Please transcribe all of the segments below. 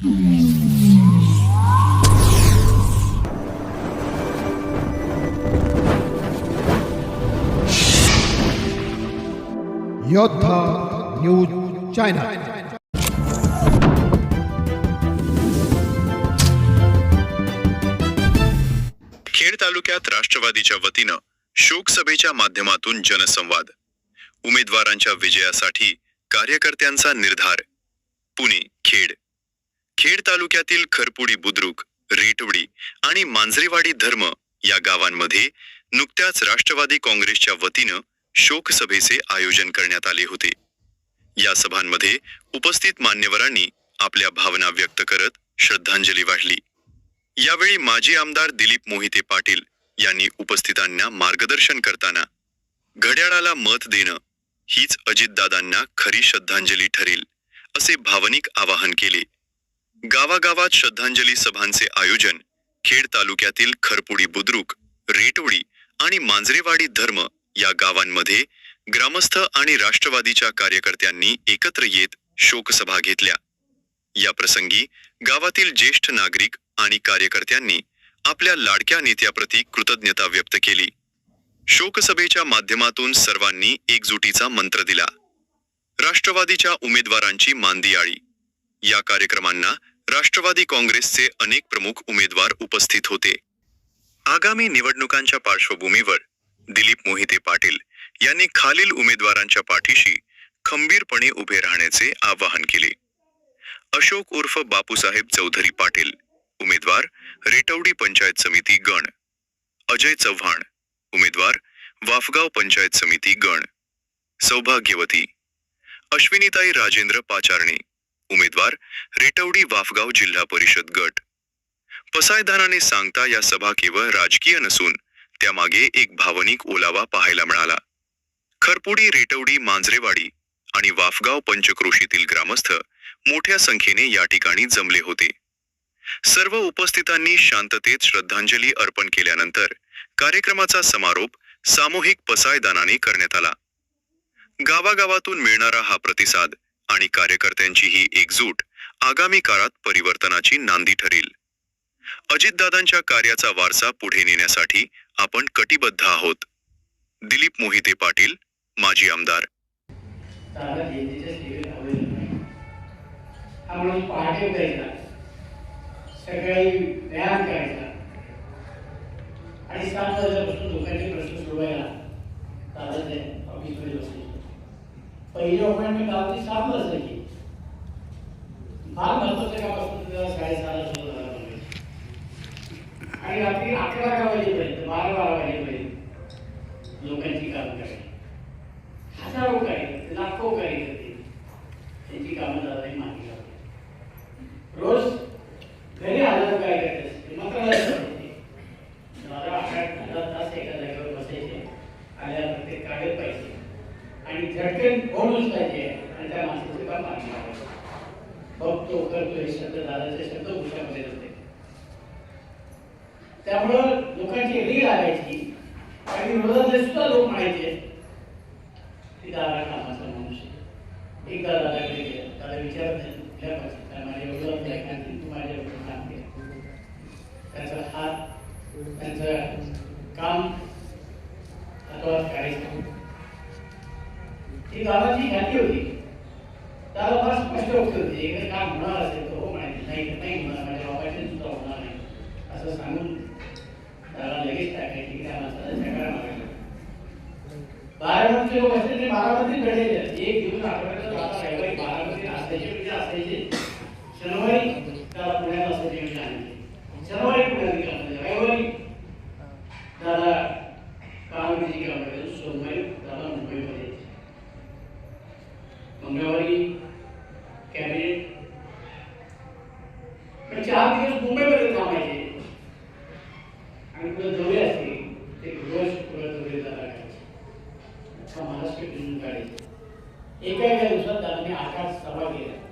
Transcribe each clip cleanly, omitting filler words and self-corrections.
योद्धा news channel. Khed तालुक्यात राष्ट्रवादीच्या वतीनं शोकसभेच्या माध्यमातून जनसंवाद। उमेदवारांच्या विजयासाठी कार्यकर्त्यांचा निर्धार। पुणे खेड खेड तालुक्यातील खरपुडी बुद्रुक, रेटवडी आणि मांजरेवाडी धर्म या गावांमध्ये नुकत्याच राष्ट्रवादी काँग्रेसच्या वतीनं शोकसभेचे आयोजन करण्यात आले होते। या सभांमध्ये उपस्थित मान्यवरांनी आपल्या भावना व्यक्त करत श्रद्धांजली वाहिली। यावेळी माजी आमदार दिलीप मोहिते पाटील यांनी उपस्थितांना मार्गदर्शन करताना घड्याळाला मत देणं हीच अजितदादांना खरी श्रद्धांजली ठरेल असे भावनिक आवाहन केले। गावागावात श्रद्धांजली सभांचे आयोजन खेड तालुक्यातील खरपुडी बुद्रुक, रेटवडी आणि मांजरेवाडी धर्म या गावांमध्ये ग्रामस्थ आणि राष्ट्रवादीच्या कार्यकर्त्यांनी एकत्र येत शोकसभा घेतल्या। या प्रसंगी गावातील ज्येष्ठ नागरिक आणि कार्यकर्त्यांनी आपल्या लाडक्या नेत्याप्रती कृतज्ञता व्यक्त केली। शोकसभेच्या माध्यमातून सर्वांनी एकजुटीचा मंत्र दिला। राष्ट्रवादीच्या उमेदवारांची मानदियाळी। या कार्यक्रमांना राष्ट्रवादी काँग्रेसचे अनेक प्रमुख उमेदवार उपस्थित होते। आगामी निवडणुकांच्या पार्श्वभूमीवर दिलीप मोहिते पाटील यांनी खालील उमेदवारांच्या पाठीशी खंबीरपणे उभे राहण्याचे आवाहन केले। अशोक उर्फ बापूसाहेब चौधरी पाटील, उमेदवार रेटवडी पंचायत समिती गण। अजय चव्हाण, उमेदवार वाफगाव पंचायत समिती गण। सौभाग्यवती अश्विनीताई राजेंद्र पाचारणे, उमेदवार रेटवडी वाफगाव जिल्हा परिषद गट। पसायदानाने सांगता या सभा केवळ राजकीय नसून त्यामागे एक भावनिक ओलावा पाहायला मिळाला। खरपुडी, रेटवडी, मांजरेवाडी आणि वाफगाव पंचक्रोशीतील ग्रामस्थ मोठ्या संख्येने या ठिकाणी जमले होते। सर्व उपस्थितांनी शांततेत श्रद्धांजली अर्पण केल्यानंतर कार्यक्रमाचा समारोप सामूहिक पसायदानाने करण्यात आला। गावागावातून मिळणारा हा प्रतिसाद आणि कार्यकर्त्यांची ही एकजूट आगामी काळात परिवर्तनाची नांदी ठरेल। अजितदादांच्या कार्याचा वारसा पुढे नेण्यासाठी आपण कटिबद्ध आहोत। दिलीप मोहिते पाटील, माजी आमदार। सकाळी व्यायाम करायचा आणि 7 वाजल्यापासून लोकांचे प्रश्न सोडवायला दादाच्या ऑफिसमध्ये बसायचे। पहिली अपॉइंटमेंट गावची 7 वाजताची, फार महत्वाचं काम असतं तेव्हा 6:30ला सुरू झाला आणि रात्री 11 वाजेपर्यंत 12 वाजेपर्यंत लोकांची कामं करायची। हजारो कार्यकर्ते, लाखो कार्यकर्ते त्यांची कामं दादाने मागे लावली। रोज घरी आलं काय करायचं मंत्रालयात दादा 8-10 तास एका जागेवर बसायचे। आल्या प्रत्येक कागद पाहिजे आणि झटकन फोन उचलायचे आणि त्या माणसाचं काम मागे लावायचं। बघतो करतो हे शब्द दादाचे शब्द घुशामध्ये होते। त्यामुळं लोकांची रीळ लागायची आणि विरोधातले सुद्धा लोक म्हणायचे की दादा कामाचा माणूस आहे। एकदा दादाकडे गेला, दादा विचारत माझ्या विरोधात ऐकण्याची तू माझ्या काम केलं, त्याचा हात त्यांचं काम हातावर काढायचं ही दादाची ख्याती होती। दादा फार स्पष्ट होती, एखादं काम होणार असेल तर हो म्हणायचे, नाही होणार, माझ्या बाबाचे सुद्धा होणार नाही असं सांगून दादा लगेच टाकायची की त्या माणसाला झगडा मागायला। बारामतीचे लोक असते ते बारामतीत घडलेले, एक दिवस आठवड्याचा दादा रविवारी बारामतीत असायचे शनिवारी त्याला पुण्यात असायचे म्हणजे आणायचे। शनिवारी पुण्यात गेला, रविवारी दादा कामाची काम करायचं, सोमवारी दादा मुंबईमध्ये यायचे, मंगळवारी कॅबिनेट, पण 4 दिवस मुंबईमध्ये थांबायचे आणि पुढे दौरे असते ते रोज पुढे दौरे दादा करायचे, महाराष्ट्र फिरून काढायचे। एका दिवसात दादाने 8 सभा केल्या।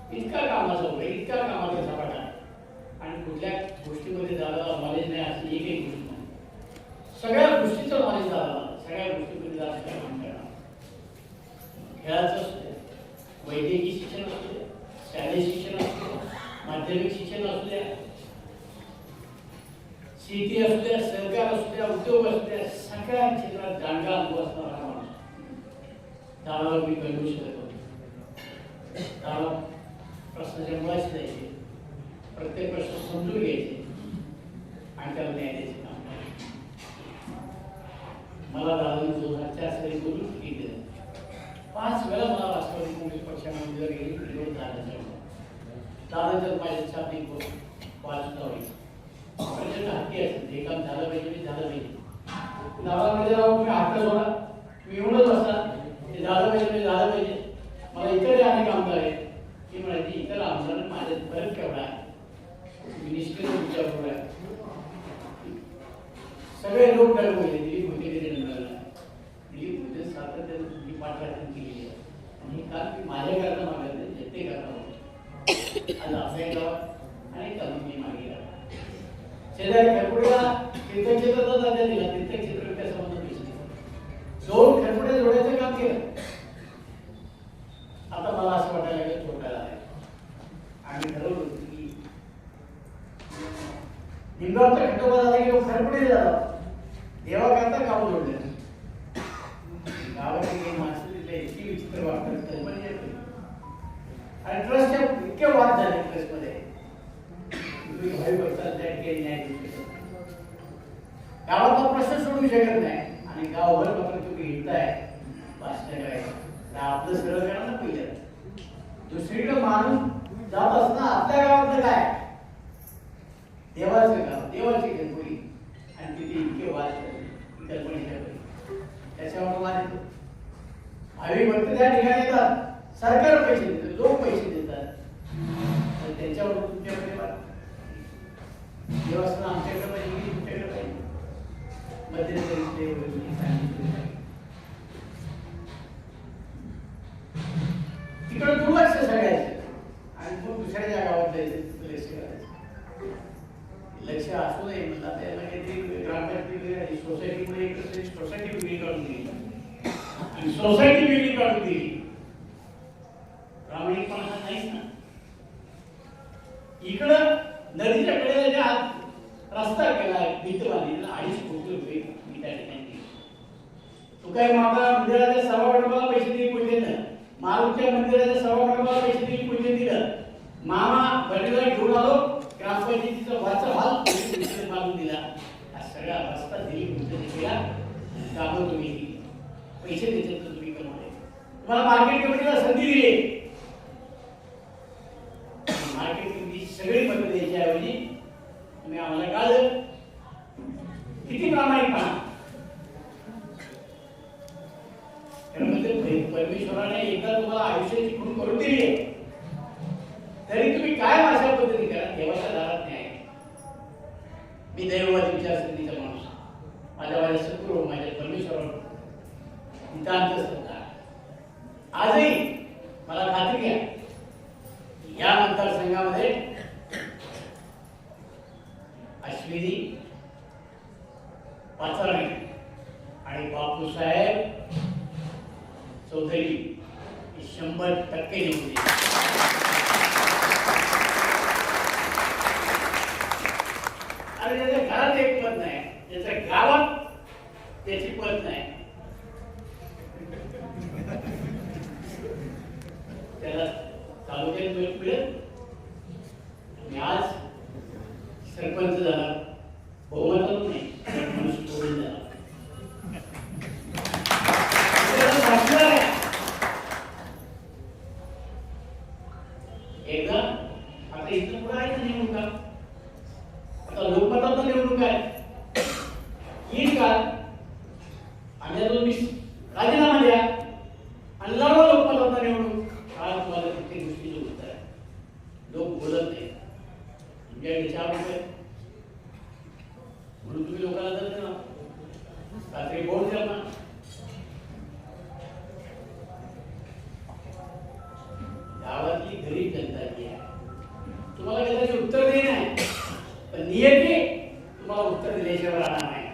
इतका कामाचा होता, इतका कामाचा झपाटा आणि कुठल्या गोष्टीमध्ये दादा नॉलेज नाही अशी एकही गोष्ट नाही। सगळ्या गोष्टीचं नॉलेज दादा, सगळ्या गोष्टीमध्ये दादा काम करणार। खेळाचं असू द्या, वैद्यकीय शिक्षण असू द्या, शालेय शिक्षण माध्यमिक शिक्षण असू द्या, शेती असू द्या, सहकार असू द्या, उद्योग असू द्या, सगळ्या क्षेत्रात जाणगा अनुभव असणारा माणूस. त्याला मी कळवू शकत होतो. त्याला प्रश्नाच्या मुळाशी द्यायचे, प्रत्येक प्रश्न समजून घ्यायचे आणि त्याला न्याय द्यायचे काम करायचे. मला दादांनी 2004 साली बोलून तिकीट दिलं. 5 वेळा मला राष्ट्रवादी काँग्रेस पक्षाने उमेदवार गेली विरोध झाला. दादांच्या माझ्या छापीत वाचता होईल प्रचंड हक्की असेल, हे काम झालं पाहिजे, मी झालं पाहिजे. दादामध्ये राहून तुम्ही हक्क सोडा, तुम्ही एवढंच बसता, ते झालं पाहिजे, मी झालं पाहिजे. मला इतर अनेक आमदार आहेत की म्हणायची इतर आमदारांना माझ्यात फरक केवढा आहे, मी निष्क्रिय विचार करूया. सगळे लोक ठरवले, दिलीप मोठे मिळाला, दिलीप मोठे सातत्याने तुम्ही पाठराखण केलेली आहे आणि हे काम मी माझ्याकरता मागत नाही, जनतेकरता होतं. आज आपल्या गावात अनेक कामं मी मागे शेजारी खरपुड्याला तीर्थक्षेत्राचा दर्जा दिला, तीर्थक्षेत्र विकासामध्ये पैसे दिले, 2 खरपुड्या जोडायचं काम केलं. आता मला असं वाटायला लागलं छोटाला आहे. आम्ही ठरवलं होतं की निमगावचा खटोबा झाला की खरपुडे झाला, देवाकरता गाव जोडलं. गावाची काही माणसं तिथल्या इतकी विचित्र वाटतात कल्पना येते आणि ट्रस्टच्या इतके वाद झाले ट्रस्टमध्ये. गावातला प्रश्न सोडू शकत नाही आणि गावभर मात्र तुम्ही हिंडताय भाषण करायचं, आपलं सरळ करा ना पहिलं. दुसरीकडे माणूस जात असताना आपल्या गावातलं काय, देवाचं गाव, देवाची गणपती आणि तिथे इतके वाद कल्पनेच्या त्याच्यावर वाद येतो. भाविक भक्त त्या ठिकाणी येतात, सरकार पैसे देतात, लोक पैसे देतात, त्यांच्यावर तुमच्याकडे देवस्थान आमच्याकडे पाहिजे की तुमच्याकडे पाहिजे, मध्यंतरी तिकडे दुर्लक्ष सगळ्याचं आणि मग दुसऱ्या गावात जायचं, लक्ष करायचं. लक्ष असू नये म्हणलं त्याला काहीतरी ग्रामपंचायत सोसायटीमध्ये सोसायटी वेगळी काढून दिली आणि सोसायटी वेगळी काढून दिली. प्रामाणिकपणा नाहीच ना. इकडं नदीच्या कडेला ज्या रस्ता केला भीत बांधली 2.5 कोटी रुपये मी त्या ठिकाणी दिले. तुकाई माता मंदिराच्या सभामंडपाला पैसे दिले पूजेनं, मारुतीच्या मंदिराच्या सभामंडपाला पैसे दिले पूजे दिलं, मामा बडीला घेऊन आलो ग्रामपंचायतीचा वरचा हॉल बांधून दिला. हा सगळा रस्ता दिली पूजे केला, कामं तुम्ही केली, पैसे देतात तर तुम्ही कमवले. तुम्हाला मार्केट कमिटीला संधी दिली, मार्केट कमिटी सगळी मदत द्यायची ऐवजी तुम्ही आम्हाला कळलं किती प्रामाणिकपणा. परमेश्वराने एकदा तुम्हाला आयुष्याची खूण करून दिली आहे तरी तुम्ही काय माझ्या पद्धती करा, देवाच्या दारात न्याय. मी दैववादी विचारसरणीचा माणूस, माझ्या सद्गुरू माझ्या परमेश्वरावर नितांत श्रद्धा. आजही मला खात्री आहे या मतदारसंघामध्ये अश्विनी पाचारणे आणि बापूसाहेब चौधरी 100% निवडून येईल. आणि त्याच्या घरात एक पद नाही, त्याच्या गावात त्याची पद नाही, त्याला तालुक्यात मिळेल. आणि आज सरपंच झाला, बहुमतानं नाही, माणूस निवडून झाला. एकदा आता इथं पुढे आहे ना निवडणुका, आता लोकमतात निवडणूक आहे, येईल का आणि तुम्ही राजीनामा द्या आणि लढवा लोकमतात निवडणूक. आज तुम्हाला प्रत्येक गोष्टीचं उत्तर आहे. लोक बोलत नाही, तुमच्याकडे 4 रुपये म्हणून तुम्ही लोकांना जात ना रात्री बोल द्या ना. गावातली गरीब जनता जी आहे तुम्हाला कदाचित उत्तर देत नाही, पण नियती तुम्हाला उत्तर दिल्याशिवाय राहणार नाही.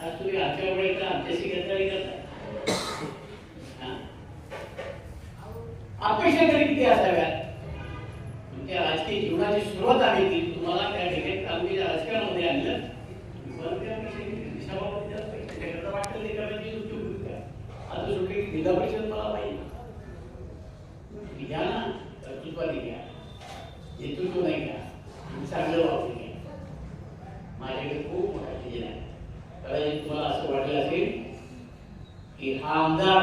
आज तुम्ही आमच्याकडे आमच्याशी गद्दारी करताय. अपेक्षा तरी किती असाव्यात तुमच्या राजकीय जीवन जीवनाची सुरुवात आली की तुम्हाला त्या ठिकाणी कामगिरी राजकारणामध्ये आणलं वाटेल ते करण्याची भूमिका आता सुटली की जिल्हा परिषद मला पाहिजे घ्या ना कर्तृत्वाने घ्या नेतृत्व नाही घ्या चांगलं वापरून घ्या माझ्याकडे खूप मोठा विजन आहे कदाचित तुम्हाला असं वाटलं असेल की हा आमदार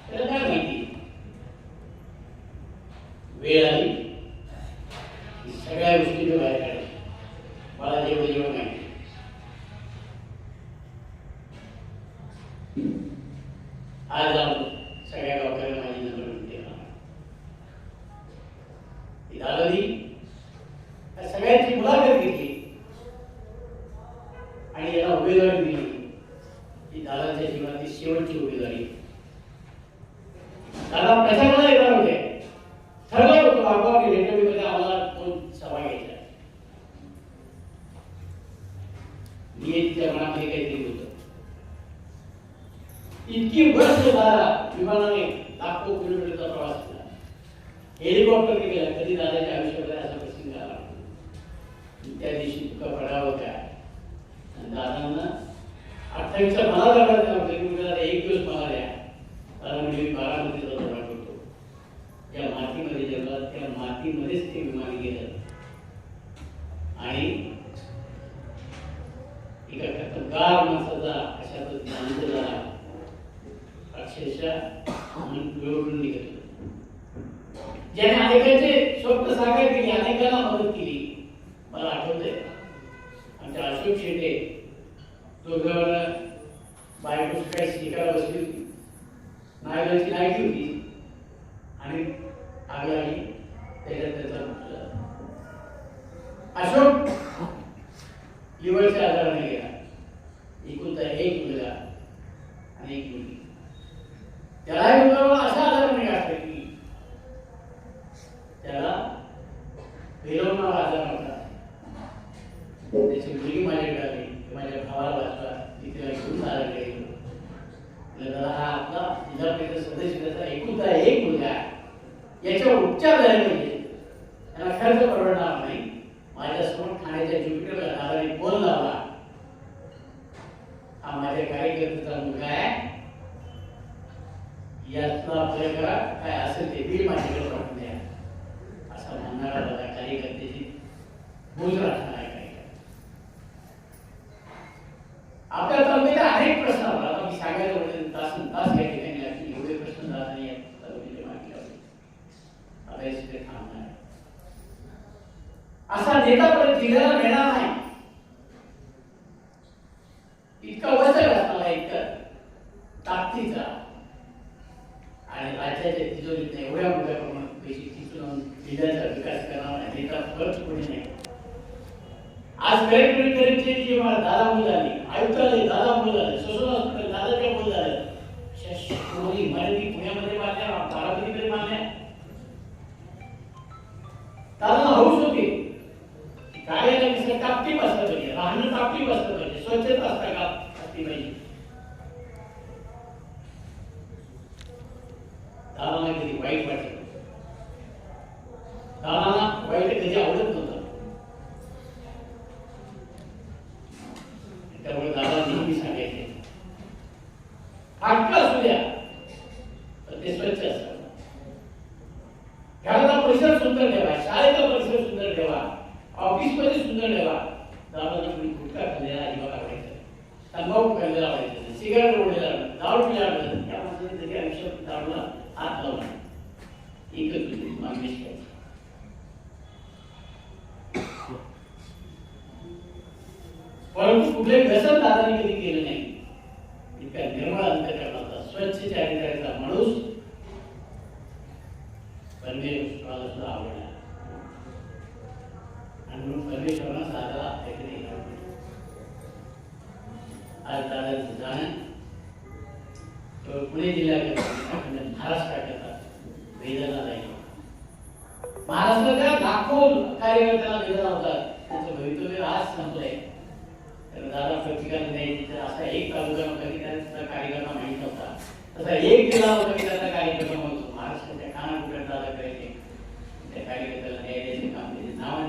त्याला काय माहिती वेळ आली की सगळ्या गोष्टी बाहेर काढायच्या मला जेवढं माहिती आज सगळ्या गावकऱ्यांना माझी नंबर विनंती दादानी सगळ्यांची मुलाखत घेतली आणि याला उमेदवारी दिली ही दादाच्या जीवनातील शेवटची उमेदवारी दादा प्रचाराला येणार होते ठरलं होतं बाबा रेडिओमध्ये आम्हाला कोण सभा घ्यायचा नियतीच्या मनामध्ये काहीतरी होतं इतकी वर्ष दादा विमानाने लाखो किलोमीटरचा प्रवास केला हेलिकॉप्टरने गेला कधी दादाच्या आयुष्यामध्ये असा प्रसंग आला त्या दिवशी तुका पडावं काय दादांना 28 मला लागला एक दिवस मला द्या कारण मी 12 मध्ये दौरा करतो त्या मातीमध्ये जगला त्या मातीमध्येच ते विमान गेलं आणि एका खतरगार माणसाचा अशा पद्धतीने झाला अक्षरशः निवडून निघत ज्याने अनेकांचे स्वप्न साकार केले अनेकांना मदत केली मला आठवतंय आमच्या अशोक शेटे दोघांना बायको काही शिकायला बसली होती नायगाची नायकी होती आणि आग लागली त्याच्यात त्याचा अशोक लिव्हरच्या आजाराने गेला एकुलता एक मुलगा आणि एक मुलगी त्याला अशा आजाराने गाठले की त्याला फिरवणारा आजार होता त्याची मुलगी माझ्याकडे आली माझ्या भावाला वाचला मी तिला घेऊन आल्याकडे गेलो दादा हा आपला जिल्हा परिषद सदस्य त्याचा एकुलता एक मुलगा याच्यावर उपचार झाले पाहिजे त्यांना खर्च परवडणार नाही माझ्यासमोर ठाण्याच्या ज्युपिटरला दादाने फोन लावला हा माझ्या कार्यकर्त्याचा मुलगा आहे यातला आपल्या करा काय असेल ते बिल माझ्याकडे पाठवून द्या असा म्हणणारा दादा कार्यकर्त्याची बोल राहणार आहे आपल्या तालुक्यात अनेक प्रश्न आला मी सांगायला म्हणजे तास तास या ठिकाणी लागतील एवढे प्रश्न दादा नाही तालुक्याचे मागे लावले आता हे थांबणार असा नेता परत जिल्ह्याला मिळणार नाही इतका वचक असणारा इतका ताकदीचा आणि राज्याच्या तिजोरीत एवढ्या मोठ्या प्रमाणात पैसे खिचून जिल्ह्याचा विकास करणारा नेता खर्च कोणी नाही आज कलेक्टरचे जे दादा मुलं आली आयुक्त आले दादा मुलं आले ससून हॉस्पिटल दादाच्या मुलं झाले मराठी पुण्यामध्ये मारल्या बारामतीकडे मारल्या दादा हौस होती कार्यालय कसं टापटीप असलं पाहिजे राहणं टापटीप असलं पाहिजे स्वच्छता असता का असली पाहिजे दादाला कधी वाईट वाटत दादाला वाईट कधी आवडत नव्हतं त्यामुळे दादा नेहमी सांगायचे हक्क असू द्या तर ते स्वच्छ असतात घराचा परिसर सुंदर ठेवा शाळेचा परिसर सुंदर ठेवा ऑफिस मध्ये सुंदर ठेवा दादाला कोणी गुटखा खाल्लेला अजिबात आवडायचं तंबाखू खाल्लेला आवडायचं सिगारेट ओढलेला दारू पिला आवडायचं त्या माणसाने जरी आयुष्यात दारूला हात लावला एकच मागणी करायची परंतु कुठले व्यसन दादाने कधी केलं नाही इतका निर्मळ अंतःकरणाचा स्वच्छ चारित्र्याचा माणूस परमेश्वराला सुद्धा आवडला आणि म्हणून परमेश्वराला दादाला काहीतरी आज दादाचं जाणं केवळ पुणे जिल्ह्याकरता महाराष्ट्राकरता वेदना नाही महाराष्ट्राच्या लाखो कार्यकर्त्यांना वेदना होतात त्यांचं भवितव्य आज संपलंय दादा प्रत्येकाला द्यायची असा एक तालुका होता की त्याचा कार्यकर्ता माहीत नव्हता तसा एक जिल्हा होता की त्याचा कार्यकर्ता म्हणतो महाराष्ट्राच्या कानाकोपऱ्यात दादा करायचे त्या कार्यकर्त्याला न्याय द्यायचे काम त्याचे नाव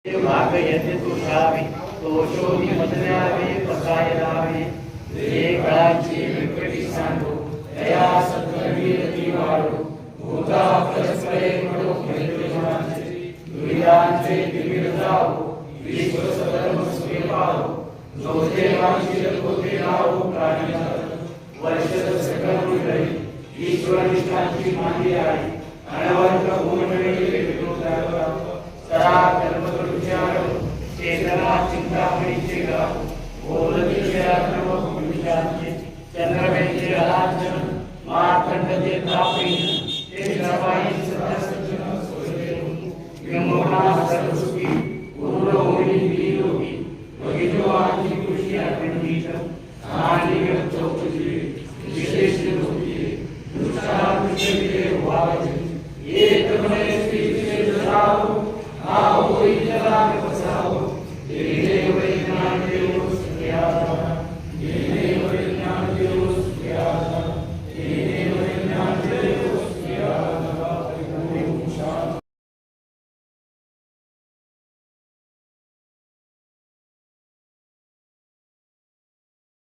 भाग येते तुषावे तोषोनी मधल्यावे कसाय लावे हे काळाची व्यक्ती सांगो दया सत्कर्मी वाढो भूता परस्परे घडो मैत्रीचे दुर्गांचे दिव्य जाओ विश्व सधर्म सुखे पाहो जो देवांची होते राहो प्राणी वर्षद सकल मंडळी ईश्वर निष्ठांची मांडी आहे अनवरत भूमंडळी सदा कर्मकरुचार चेतना चिंतामणीचे गाव बोलतीचे आत्म भूमिशांचे चंद्रमेचे आराधन मार्कंडचे तापी ते सर्वांनी सदा सज्जन विमोहना सर्व